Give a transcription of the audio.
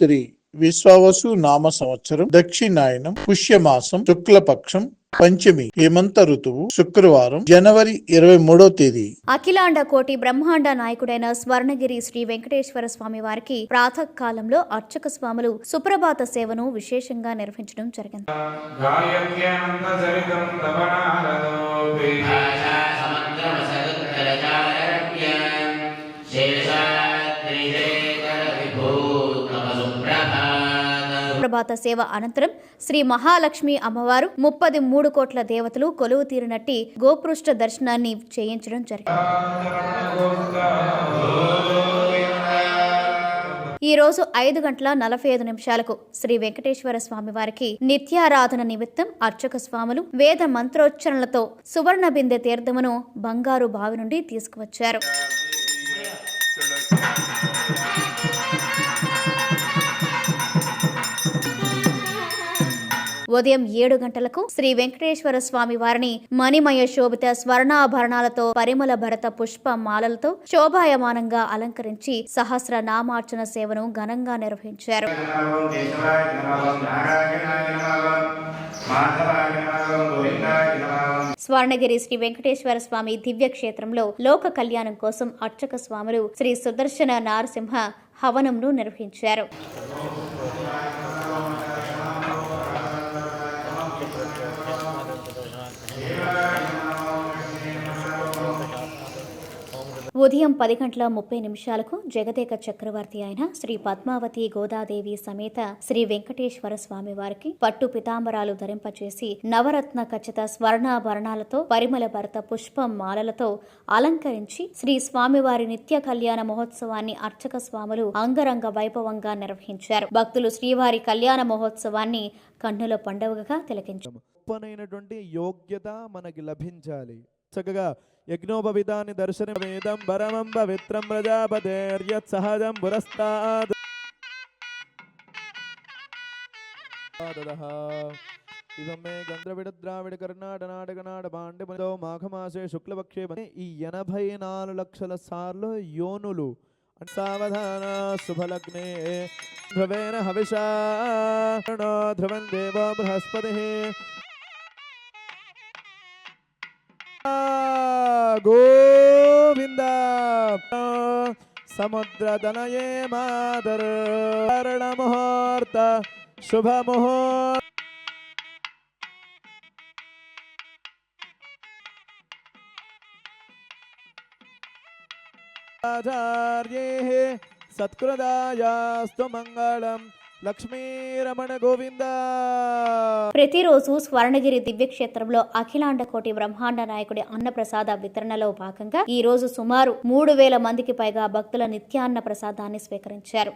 3 విశ్వావసు నామ సంవత్సరం దక్షిణాయనం పుష్యమాసం శుక్లపక్షం పంచమి హేమంత ఋతువు శుక్రవారం జనవరి 23వ తేదీ. అఖిలాండ కోటి బ్రహ్మాండ నాయకుడైన స్వర్ణగిరి శ్రీ వెంకటేశ్వర స్వామి వారికి ప్రాతకాలంలో అర్చక స్వాములు సుప్రభాత సేవను విశేషంగా నిర్వహించడం జరిగింది. సుప్రభాత సేవ అనంతరం శ్రీ మహాలక్ష్మి అమ్మవారు 33 కోట్ల దేవతలు కొలువు తీరినట్టి గోపృష్ఠ దర్శనాన్ని చేయించడం జరిగింది. ఈ రోజు 5:45 శ్రీ వెంకటేశ్వర స్వామి వారికి నిత్యారాధన నిమిత్తం అర్చక స్వాములు వేద మంత్రోచ్చరణలతో సువర్ణ బిందె తీర్థమును బంగారు బావి నుండి తీసుకువచ్చారు. ఉదయం 7 గంటలకు శ్రీ వెంకటేశ్వర స్వామి వారిని మణిమయ శోభిత స్వర్ణాభరణాలతో పరిమళ భరత పుష్ప మాలలతో శోభాయమానంగా అలంకరించి సహస్ర నామార్చన సేవను ఘనంగా నిర్వహించారు. స్వర్ణగిరి శ్రీ వెంకటేశ్వర స్వామి దివ్య క్షేత్రంలో లోక కళ్యాణం కోసం అర్చక స్వాములు శ్రీ సుదర్శన నారసింహ హవనంను నిర్వహించారు. ఉదయం 10:30 జగదేక చక్రవర్తి అయిన శ్రీ పద్మావతి గోదాదేవి సమేత శ్రీ వెంకటేశ్వర స్వామి వారికి పట్టు పితాంబరాలు ధరింపచేసి నవరత్న ఖచ్చిత స్వర్ణాభరణాలతో పరిమళ భరత పుష్ప మాలలతో అలంకరించి శ్రీ స్వామివారి నిత్య కళ్యాణ మహోత్సవాన్ని అర్చక స్వాములు అంగరంగ వైభవంగా నిర్వహించారు. భక్తులు శ్రీవారి కళ్యాణ మహోత్సవాన్ని కన్నుల పండుగగా తిలకించారు. గొప్పనైనటువంటి యోగ్యత మనకి లభించాలి. చక్కగా యజ్ఞోపవితాన్ని దర్శనం వేదం పరమం పవిత్రం ప్రజాపతేర్యత్ సహజం పురస్తాద్ ఇవం మే గంధ్రవిడ ద్రావిడ కర్ణాట నాటక నాట పాండ్యమతో మాఘమాసే శుక్లపక్షే. ఈ 84 లక్షల సార్లు యోనులు సావధాన శుభలగ్నే ధ్రువేన హవిషా ధ్రువం దేవో బృహస్పతి గోవింద సముద్రతనయే మాదర్ణ ముహూర్త శుభ ముహూర్త ఆచార్యే సత్కృదాయాస్తు మంగళం. లక్ష్మీరమణ గోవింద. ప్రతిరోజు స్వర్ణగిరి దివ్యక్షేత్రంలో అఖిలాండ కోటి బ్రహ్మాండ నాయకుడి అన్నప్రసాద వితరణలో భాగంగా ఈ రోజు సుమారు 3000 మందికి పైగా భక్తుల నిత్యాన్న ప్రసాదాన్ని స్వీకరించారు.